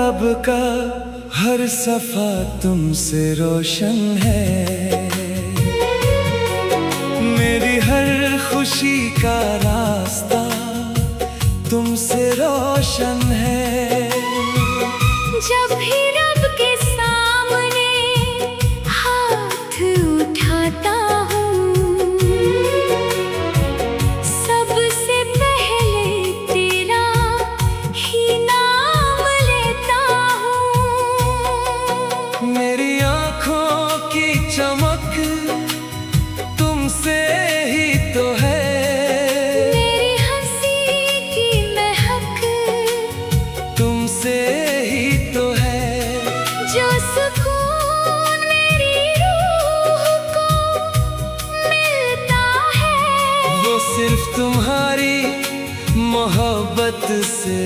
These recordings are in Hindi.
ख्वाब का हर सफा तुमसे रोशन है, मेरी हर खुशी का रास्ता तुमसे रोशन है। जब भी रब के सामने हाथ उठाता हूँ, सबसे पहले तेरा ही नाम लेता हूँ। मेरी आँखों की चमक तुमसे ही तो है, मेरी हंसी की महक तुमसे ही तो है। जो सुकून मेरी रूह को मिलता है, वो सिर्फ तुम्हारी मोहब्बत से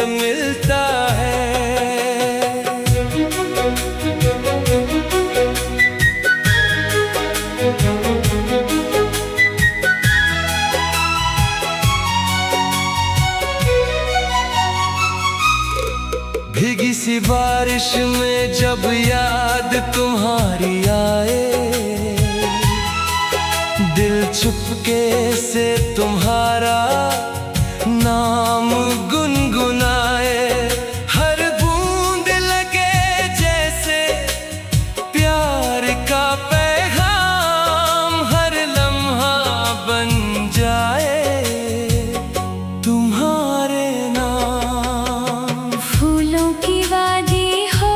मिलता है। भीगी सी बारिश में जब याद तुम्हारी आए, दिल चुपके से तुम्हारा नाम गुनगुनाए। हर बूंद लगे जैसे प्यार का पैगाम, हर लम्हा बन जाए तुम्हारे नाम। फूलों की वादी हो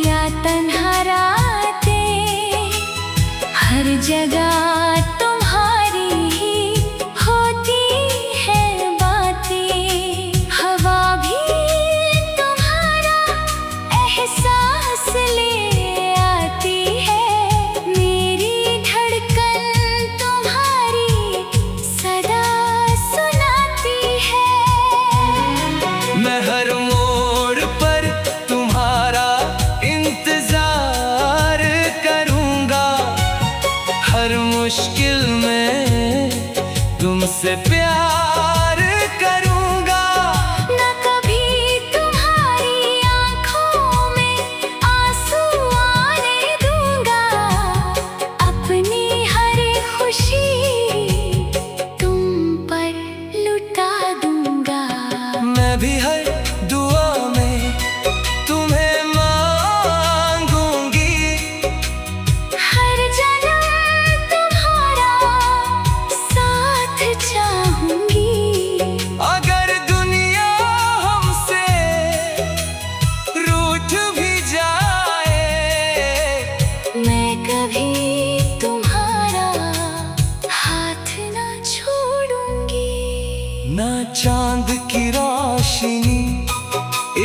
या तन्हा रातें, हर जगह तुम्हारी ही होती है बातें। हवा भी तुम्हारा एहसास ले आती है, मेरी धड़कन तुम्हारी सदा सुनाती है। मैं हर मोड़ पर तुम्हारा इंतजार करूंगा, हर मुश्किल में तुमसे प्यार करूंगा। न कभी तुम्हारी आँखों में आंसू आने दूंगा, अपनी हर खुशी तुम पर लुटा दूंगा। मैं भी हर दुआ में तुम्हें मांगूंगी, हर जन्म तुम्हारा साथ चाहूंगी। अगर दुनिया हमसे रूठ भी जाए, मैं कभी तुम्हारा हाथ ना छोड़ूंगी। ना चांद की रोशनी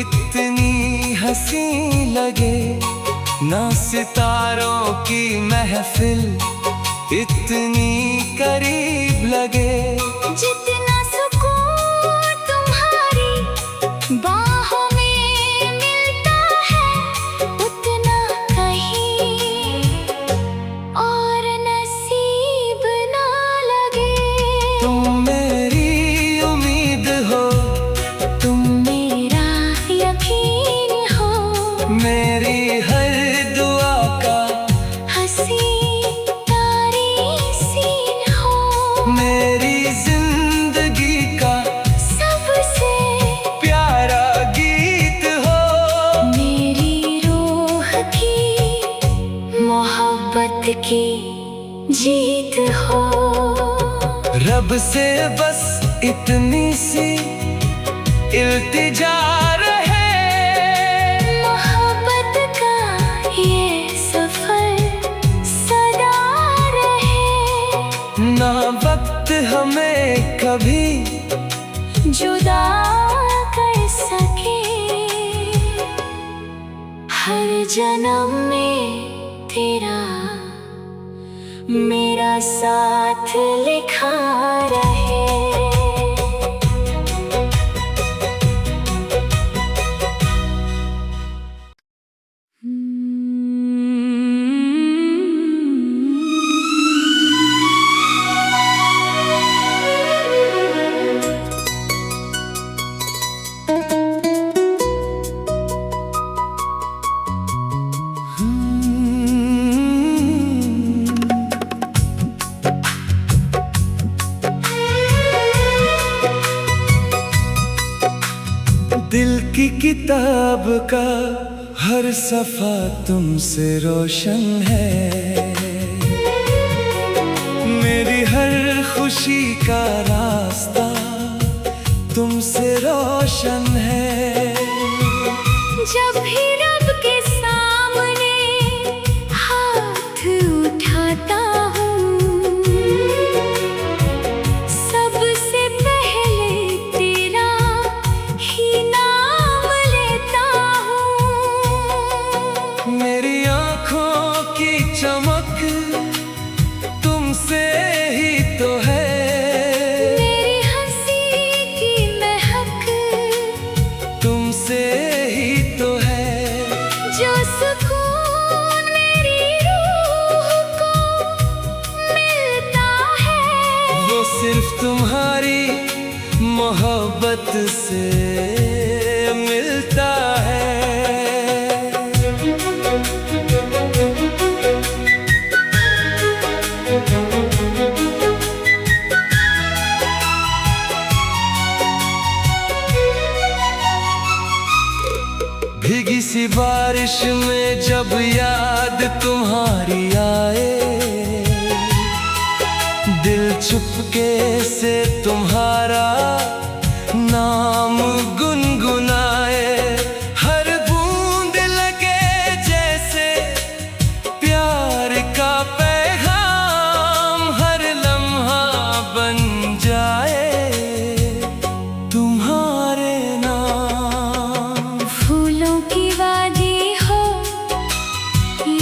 इतनी हंसी लगे, ना सितारों की महफिल इतनी करीब लगे। जितना सुकून तुम्हारी बाहों में मिलता है, उतना कहीं और नसीब ना लगे। तुम मेरी उम्मीद हो, तुम मेरा यकीन हो, मेरी हर दुआ का हंसी तारी सीन हो, मेरी जिंदगी का सबसे प्यारा गीत हो। मेरी रूह की मोहब्बत की जीत हो। रब से बस इतनी सी इल्तिजा रहे, मोहब्बत का ये सफर सदा रहे। ना वक्त हमें कभी जुदा कर सके, हर जन्म में तेरा मेरा साथ लिखा रहे। किताब का हर सफा तुमसे रोशन है, मेरी हर खुशी का रास्ता तुमसे रोशन है। जब भी रब के सामने हाथ उठाता हूँ, सबसे पहले तेरा ही नाम लेता हूँ। मेरी आँखों की चमक तुमसे ही तो है, मेरी हंसी की महक तुमसे ही तो है। जो सुकून मेरी रूह को मिलता है, वो सिर्फ तुम्हारी मोहब्बत से मिलता है। भीगी सी बारिश में जब याद तुम्हारी आए, दिल चुपके से तुम्हारा नाम गुनगुनाए। हर बूंद लगे जैसे प्यार का पैगाम, हर लम्हा बन जाए तुम्हारे नाम। फूलों की वादी हो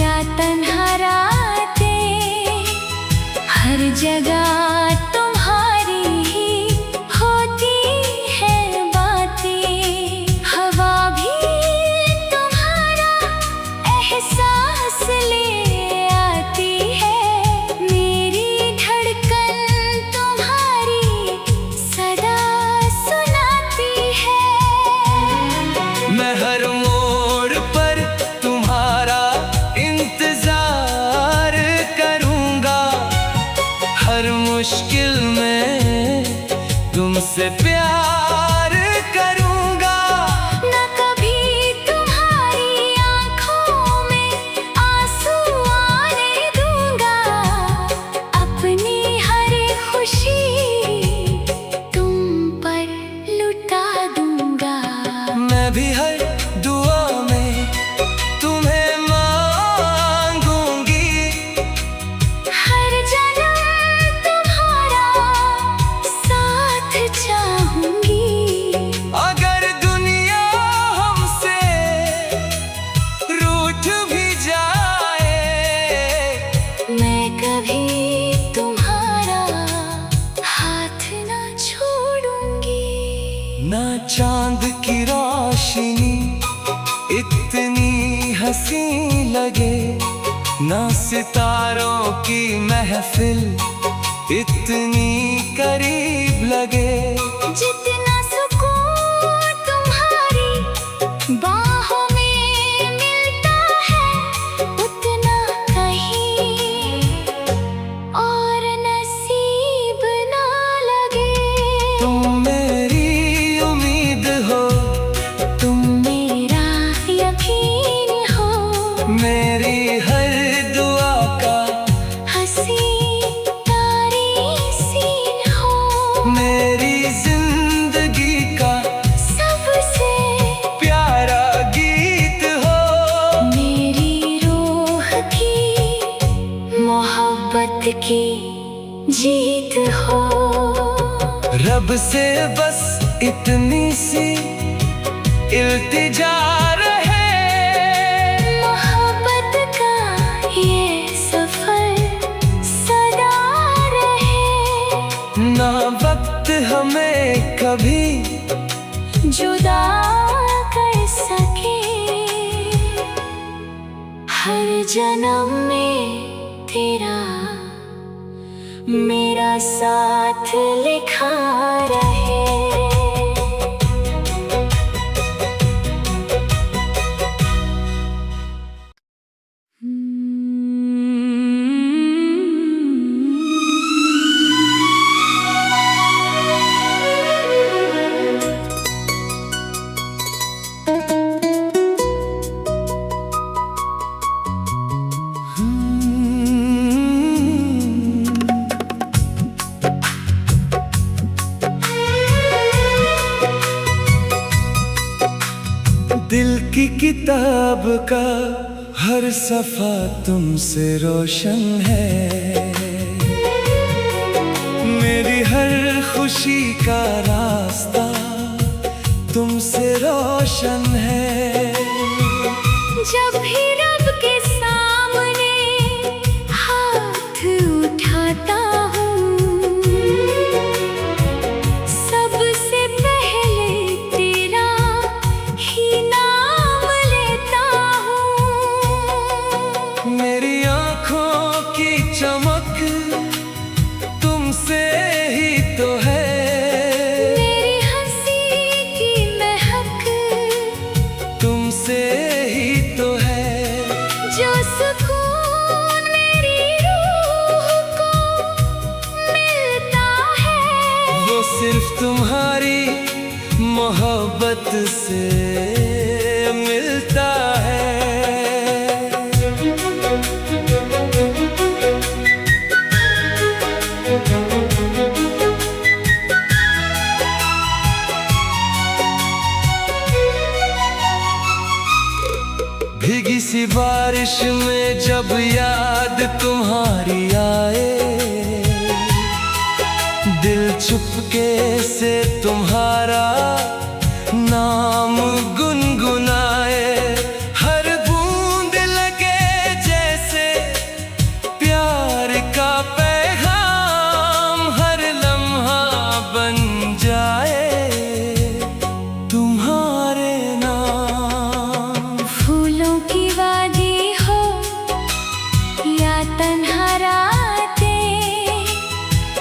या तन्हा रातें, हर जगह तुम्हारी ही होती है बातें। हवा भी तुम्हारा एहसास ले आती है, मेरी धड़कन तुम्हारी सदा सुनाती है। मैं हर मोड़ पर तुम्हारा इंतजार करूंगा, हर मुश्किल में तुमसे प्यार करूंगा। न कभी तुम्हारी आँखों में आंसू आने दूंगा, अपनी हर खुशी तुम पर लुटा दूंगा। मैं भी हर दुआ में तुम्हें मांगूंगी, हर जन्म तुम्हारा साथ चाहूंगी। अगर दुनिया हमसे रूठ भी जाए, मैं कभी तुम्हारा हाथ ना छोड़ूंगी। ना चांद की रोशनी इतनी हंसी लगे, ना सितारों की महफिल इतनी करीब लगे। जितना सुकून तुम्हारी बाहों में मिलता है, उतना कहीं और नसीब ना लगे। तुम मेरी उम्मीद हो, तुम मेरा यकीन हो, मेरी हर दुआ का हंसी तारी सीन हो, मेरी जिंदगी का सबसे प्यारा गीत हो। मेरी रूह की मोहब्बत की जीत हो। रब से बस इतनी सी इल्तिजा रहे, मोहब्बत का ये सफर सदा रहे। ना वक्त हमें कभी जुदा कर सके, हर जन्म में तेरा मेरा साथ लिखा रहे। किताब का हर सफा तुमसे रोशन है। मेरी हर खुशी का रास्ता तुमसे रोशन है। जब भी रब के सामने हाथ उठाता हूँ, सबसे पहले तेरा ही नाम लेता हूँ। मेरी आँखों की चमक तुमसे ही तो है। मेरी हंसी की महक तुमसे ही तो है। जो सुकून मेरी रूह को मिलता है, वो सिर्फ तुम्हारी मोहब्बत से मिलता है। भीगी सी बारिश में जब याद तुम्हारी आए, दिल चुपके से तुम्हारा नाम गुनगुनाए। हर बूंद लगे जैसे प्यार का पैगाम, हर लम्हा बन जाए तुम्हारे नाम। फूलों की वादी हो या तन्हा रातें,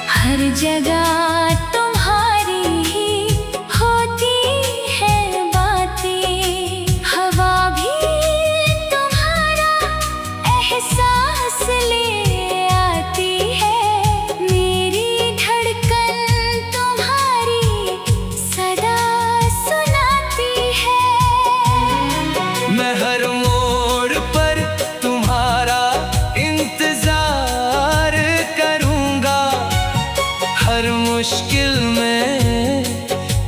हर जगह तुम्हारी ही होती है बातें। हवा भी तुम्हारा एहसास ले आती है, मेरी धड़कन तुम्हारी सदा सुनाती है। मैं हर मोड़ पर तुम्हारा इंतजार करूंगा, हर मुश्किल में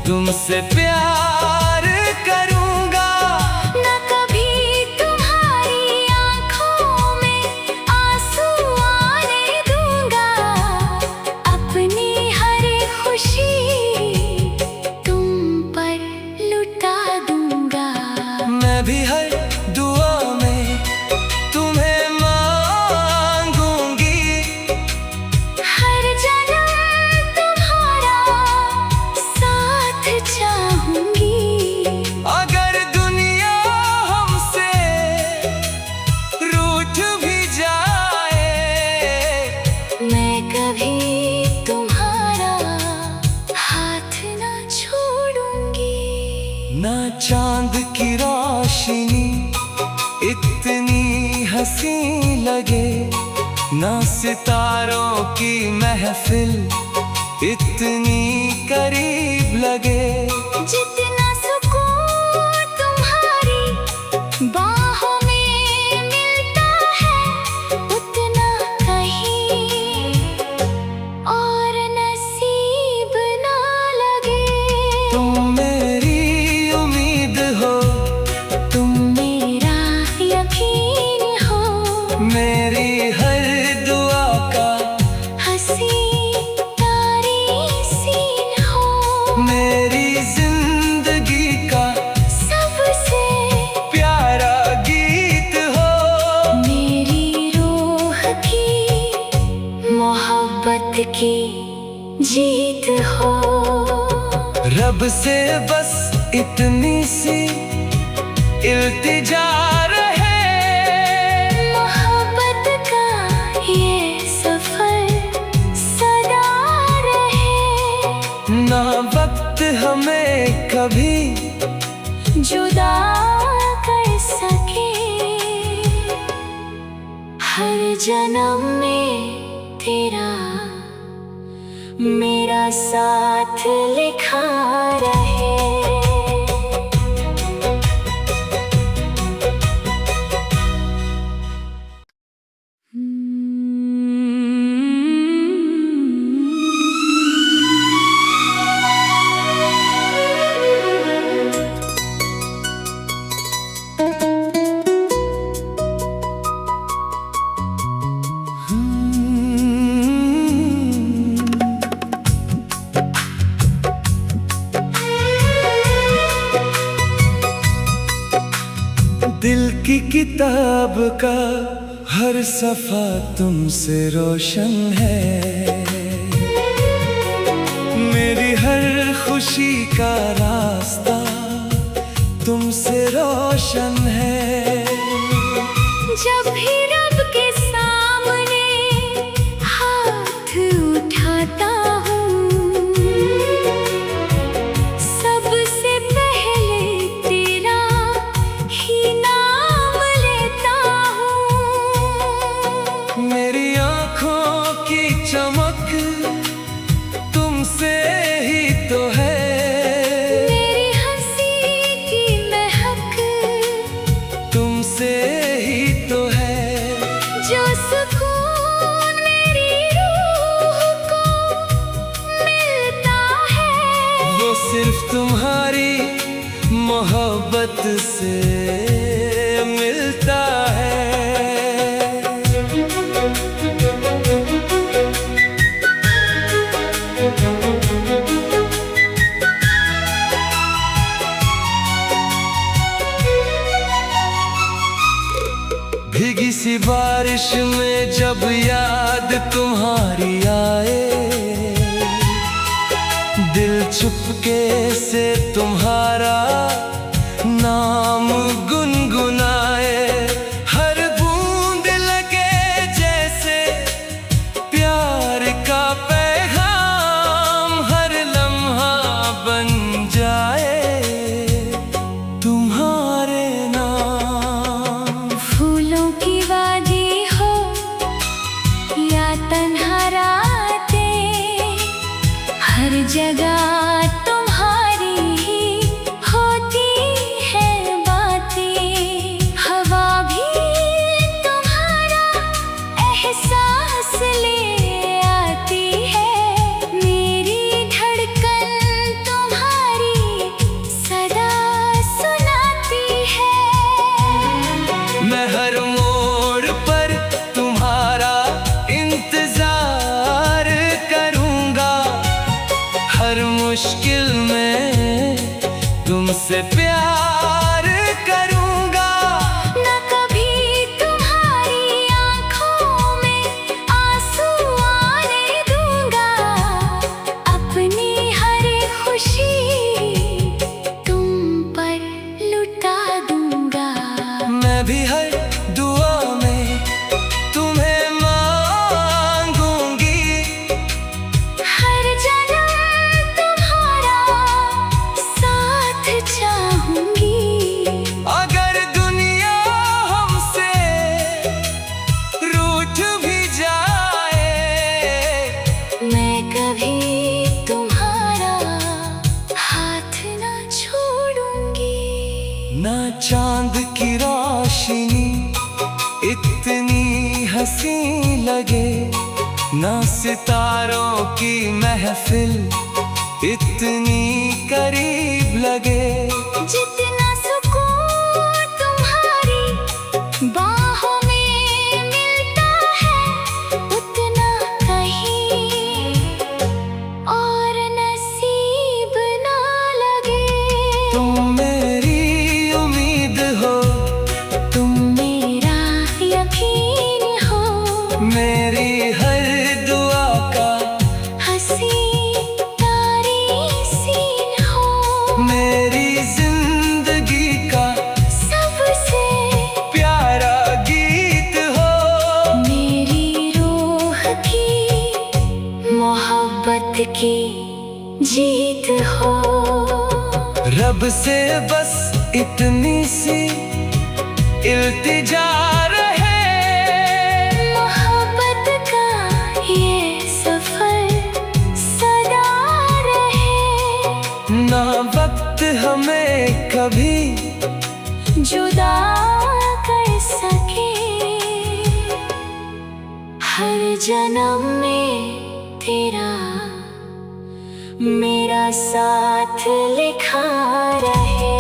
तुमसे प्यार करूंगा। न कभी तुम्हारी आँखों में आंसू आने दूंगा, अपनी हर खुशी तुम पर लुटा दूंगा। मैं भी हर दुआ में तुम्हें मांगूंगी, हर जन्म तुम्हारा साथ चाहूंगी। अगर दुनिया हमसे रूठ भी जाए, मैं कभी तुम्हारा हाथ ना छोड़ूंगी। ना चांद की रोशनी इतनी हंसी लगे, ना सितारों की महफिल इतनी करीब लगे। जितना सुकून तुम्हारी बाहों में मिलता है, उतना कहीं और नसीब ना लगे। तुम मेरी उम्मीद हो, तुम मेरा यकीन हो, मेरी हर दुआ का हंसी तारी सीन हो, मेरी जिंदगी का सबसे प्यारा गीत हो। मेरी रूह की मोहब्बत की जीत हो। रब से बस इतनी सी इल्तिजा रहे, मोहब्बत का ये सफर सदा रहे। ना वक्त हमें कभी जुदा कर सके, हर जन्म में तेरा मेरा साथ लिखा रहे। दिल की किताब का हर सफा तुमसे रोशन है। मेरी हर खुशी का रास्ता तुमसे रोशन है। जब भी रब के सामने हाथ उठाता हूँ, सबसे पहले तेरा ही नाम लेता हूँ। मेरी आँखों की चमक तुमसे ही तो है। मेरी हंसी की महक तुमसे ही तो है। जो सुकून मेरी रूह को मिलता है, वो सिर्फ तुम्हारी मोहब्बत से मिलता है। भीगी सी बारिश में जब याद तुम्हारी आए, दिल चुपके से तुम्हारा नाम गुनगुनाए। हर बूंद लगे जैसे प्यार का पैगाम, हर लम्हा बन जाए तुम्हारे नाम। फूलों की वादी हो या तन्हा रातें, हर जगह तुम्हारी ही होती है बातें। हवा भी तुम्हारा एहसास ले आती है, मेरी धड़कन तुम्हारी सदा सुनाती है। मैं हर मोड़ पर तुम्हारा इंतजार करूंगा, हर मुश्किल में तुमसे प्यार करूंगा। न कभी तुम्हारी आँखों में आंसू आने दूंगा, अपनी हर खुशी तुम पर लुटा दूंगा। मैं भी हर दुआ में तुम्हें मांगूंगी, हर जन्म तुम्हारा साथ चाहूंगी। अगर दुनिया हमसे रूठ भी जाए, मैं कभी तुम्हारा हाथ ना छोड़ूंगी। ना चांद की रोशनी इतनी हंसी लगे, ना सितारों की महफिल इतनी करीब लगे। जितना सुकून तुम्हारी बाहों में मिलता है, उतना कहीं और नसीब ना लगे। तुम मेरी उम्मीद हो, तुम मेरा यकीन हो, मेरी हर दुआ का हंसी तारी सीन हो, मेरी जिंदगी का सबसे प्यारा गीत हो। मेरी रूह की मोहब्बत की जीत हो। रब से बस इतनी सी इल्तिजा रहे, मोहब्बत का ये सफर सदा रहे। ना वक्त हमें कभी जुदा कर सके, हर जन्म में तेरा मेरा साथ लिखा रहे।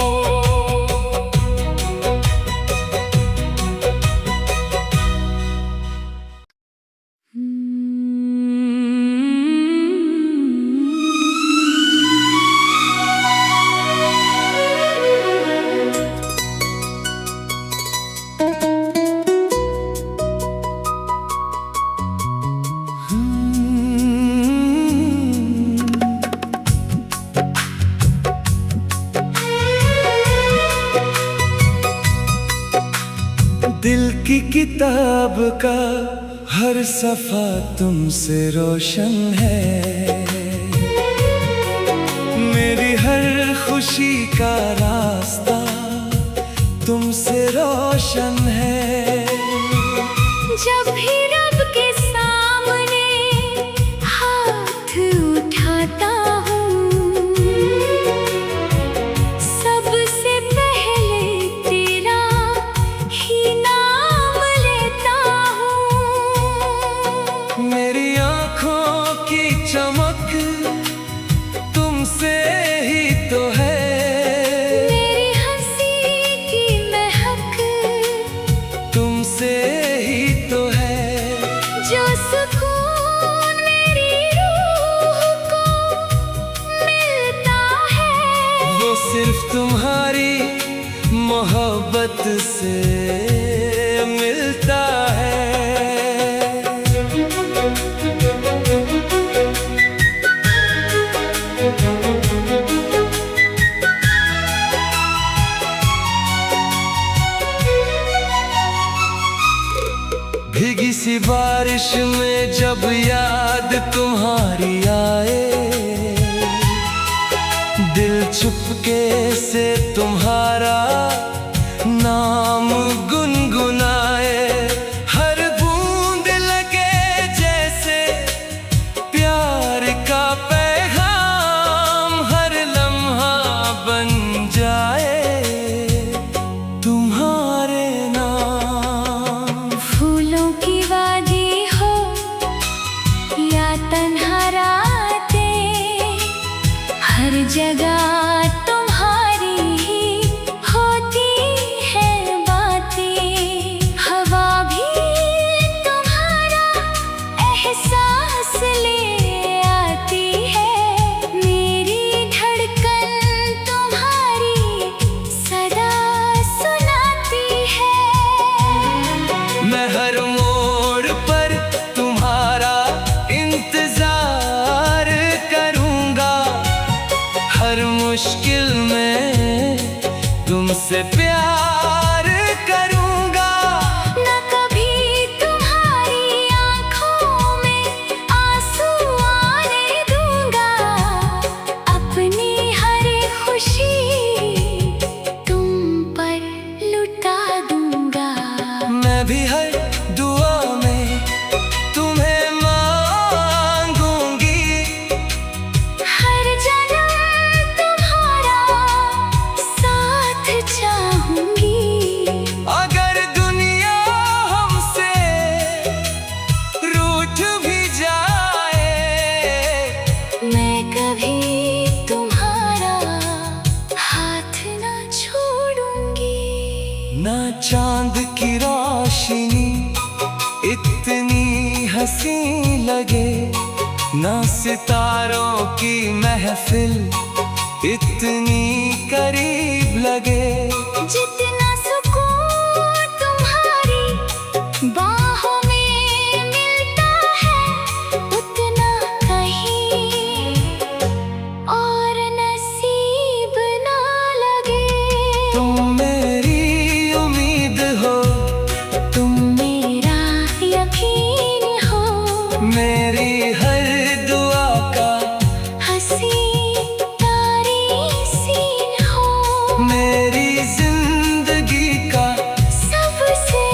दिल की किताब का हर सफा तुमसे रोशन है। मेरी हर खुशी का रास्ता तुमसे रोशन है। जब भी रब के सामने हाथ उठाता हूँ, सबसे पहले तेरा ही नाम लेता हूँ। मेरी आँखों की चमक तुमसे ही तो है। मेरी हंसी की महक तुमसे ही तो है। जो सुकून मेरी रूह को मिलता है, वो सिर्फ तुम्हारी मोहब्बत से मिलता है। भीगी सी बारिश में जब याद तुम्हारी आए, दिल चुपके से तुम्हारा नाम गुनगुनाए। हर बूंद लगे जैसे प्यार का पैगाम, हर लम्हा बन जाए तुम्हारे नाम। फूलों की वादी हो या तन्हा रातें, हर जगह तुम्हारी ही होती है बातें। हवा भी तुम्हारा एहसास ले आती है, मेरी धड़कन तुम्हारी सदा सुनाती है। मैं हर मोड़ पर तुम्हारा इंतजार करूंगा, हर मुश्किल में तुमसे प्यार करूंगा। न कभी तुम्हारी आँखों में आंसू आने दूंगा, अपनी हर खुशी तुम पर लुटा दूंगा। मैं भी हर दुआ में तुम्हें मांगूंगी, हर जन्म तुम्हारा साथ चाहूंगी। अगर दुनिया हमसे रूठ भी जाए, मैं कभी तुम्हारा हाथ ना छोड़ूंगी। ना चांद की रोशनी इतनी हंसी लगे, ना सितारों की महफिल इतनी करीब लगे। जितना सुकून तुम्हारी बाहों में मिलता है, उतना कहीं और नसीब ना लगे। तुम मेरी उम्मीद हो, तुम मेरा यकीन हो, मेरी हर दुआ का हंसी तारी सीन हो, मेरी जिंदगी का सबसे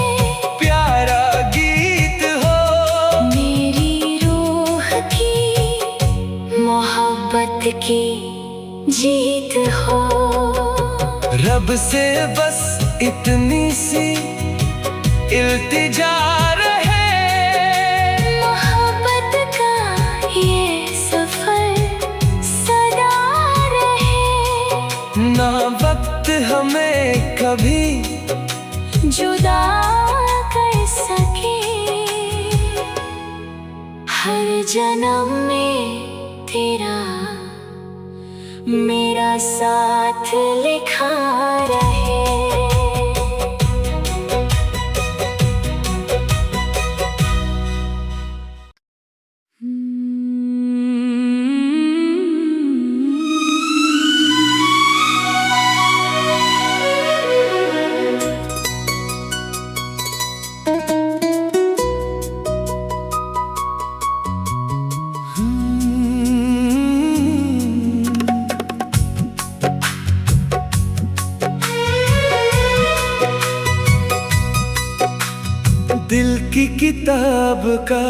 प्यारा गीत हो। मेरी रूह की मोहब्बत की जीत हो। रब से बस इतनी सी इल्तिजा रहे, मोहब्बत का ये सफर सदा रहे। ना वक्त हमें कभी जुदा कर सके, हर जन्म में तेरा मेरा साथ लिखा रहे। दिल की किताब का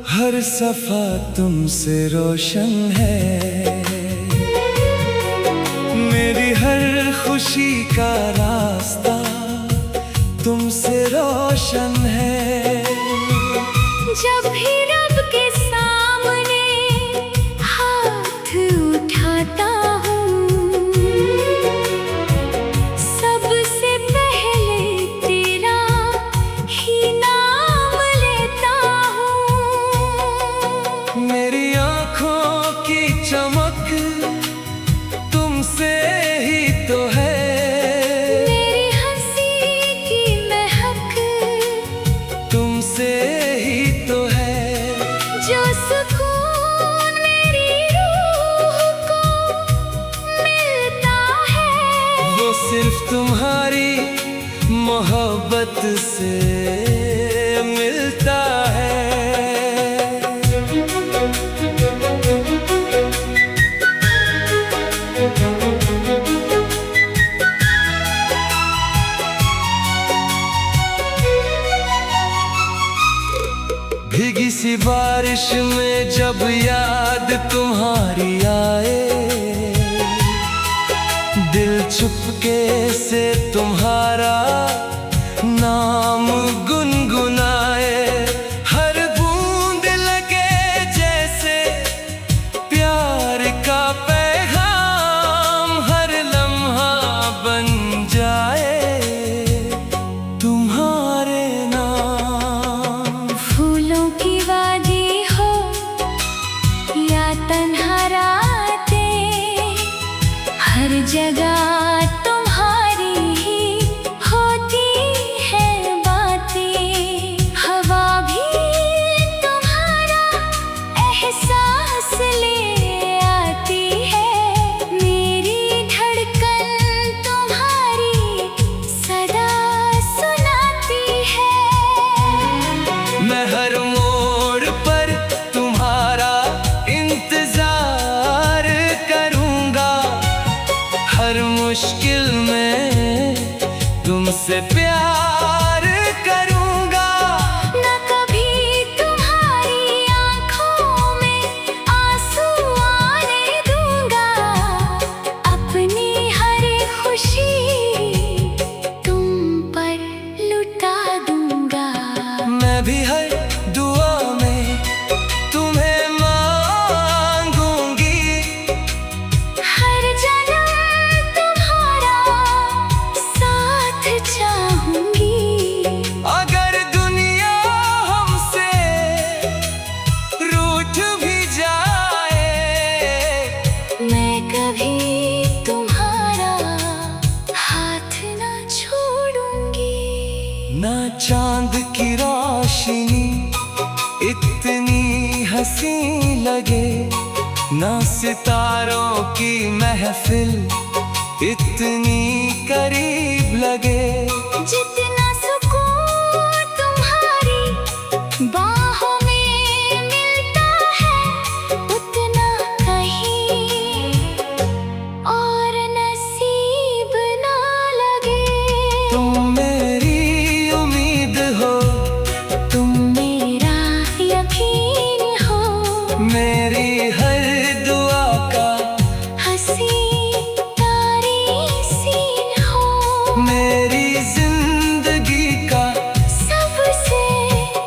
हर सफा तुमसे रोशन है। मेरी हर खुशी का रास्ता तुमसे रोशन है। जब भी रब के सामने हाथ उठाता हूँ, सबसे पहले तेरा ही नाम लेता हूँ। मेरी आँखों की चमक तुमसे ही तो है। मेरी हंसी की महक तुमसे ही तो है। जो सुकून मेरी रूह को मिलता है, वो सिर्फ तुम्हारी मोहब्बत से मिलता है। भीगी सी बारिश में जब याद तुम्हारी आए, दिल चुपके से तुम्हारा नाम गुनगुनाए। हर बूंद लगे जैसे प्यार का पैगाम, हर लम्हा बन जाए तुम्हारे नाम। फूलों की वादी हो या तन्हा रातें, हर जगह तुम्हारी ही होती है बातें। हवा भी तुम्हारा एहसास ले आती है, मेरी धड़कन तुम्हारी सदा सुनाती है। मैं हर मोड़ पर तुम्हारा इंतजार करूंगा, हर मुश्किल में तुमसे प्यार करूंगा। न कभी तुम्हारी आँखों में आंसू आने दूंगा, अपनी हर खुशी तुम पर लुटा दूंगा। मैं भी हर दुआ में तुम्हें मांगूंगी, हर जन्म तुम्हारा साथ चाहूंगी। अगर दुनिया हमसे रूठ भी जाए, मैं कभी तुम्हारा हाथ ना छोड़ूंगी। ना चांद की रोशनी इतनी हंसी लगे, ना सितारों की महफिल इतनी करीब लगे। जितना सुकून तुम्हारी बाहों में मिलता है, उतना कहीं और नसीब ना लगे। तुम मेरी उम्मीद हो, तुम मेरा यकीन हो, मेरी हर दुआ का हंसी तारी सीन हो, मेरी जिंदगी का सबसे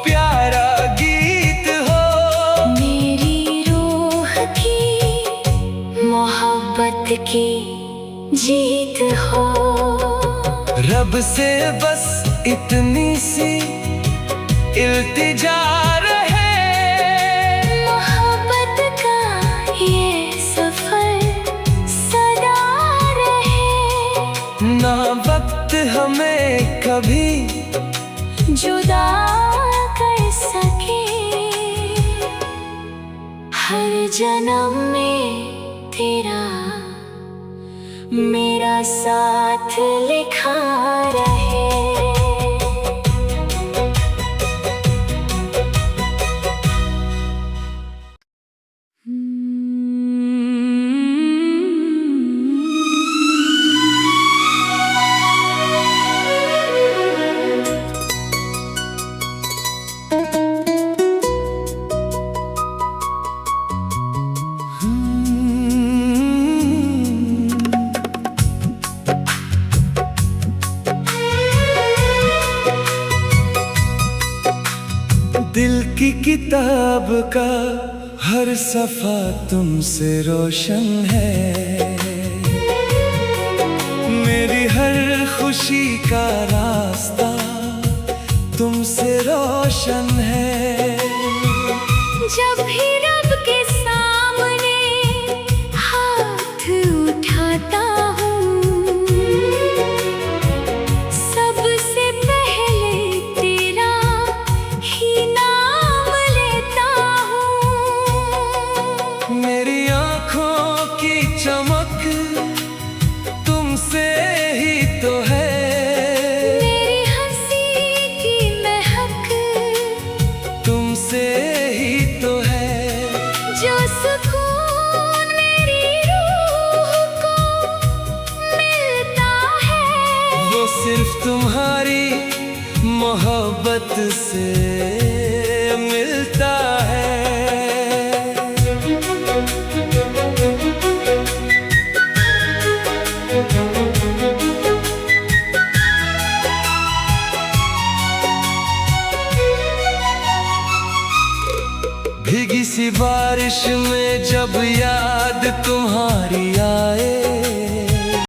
प्यारा गीत हो। मेरी रूह की मोहब्बत की जीत हो। रब से बस इतनी सी इल्तिजा रहे, मोहब्बत का ये सफर सदा रहे। ना वक्त हमें कभी जुदा कर सके, हर जन्म में तेरा मेरा साथ लिखा रहे। दिल की किताब का हर सफा तुमसे रोशन है। मेरी हर खुशी का रास्ता तुमसे रोशन है। जब भी रब के सामने हाथ उठाता हूँ, सबसे पहले तेरा ही नाम लेता हूँ। मेरी आँखों की चमक तुमसे ही तो है। मेरी हंसी की महक तुमसे ही तो है। जो सुकून मेरी रूह को मिलता है, वो सिर्फ तुम्हारी मोहब्बत से मिलता है। भीगी सी बारिश में जब याद तुम्हारी आए,